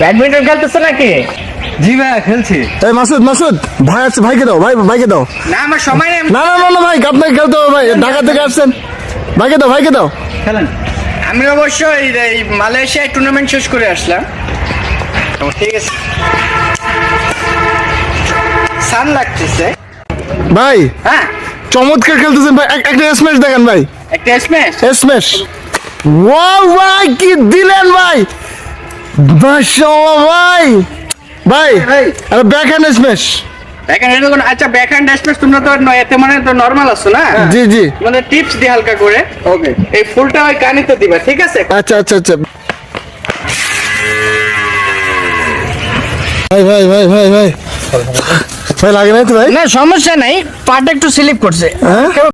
Badminton খেলতেছ নাকি? জি ভাই খেলছি। এই মাসুদ ভাই আছে, ভাইকে দাও, ভাইকে দাও। না আমার সময় নেই। না ভাই, আপনাকে খেলতে হবে ভাই, ঢাকা থেকে আসছেন। ভাইকে দাও। খেলেন। আমি অবশ্য এই মালয়েশিয়ায় টুর্নামেন্ট শেষ করে আসলাম। ঠিক আছে, সান লাগতেছে ভাই। হ্যাঁ, চমৎকার খেলতেছেন ভাই, একটা স্ম্যাশ দেখান ভাই। একটা স্ম্যাশ। ওয়াও ভাই, কি দিলেন ভাই, মাশাআল্লাহ ভাই। আরে ব্যাকহ্যান্ড স্ম্যাশ। আচ্ছা, ব্যাকহ্যান্ড স্ম্যাশ তোমরা তো এতে মানে তো নরমাল আছো না? জি মানে টিপস দি হালকা করে। ওকে, এই ফুলটা ওই কানিতে দিবা, ঠিক আছে? আচ্ছা। ভাই লাগে নাই তো ভাই? না সমস্যা নাই, পাটা একটু স্লিপ করছে। হ্যাঁ?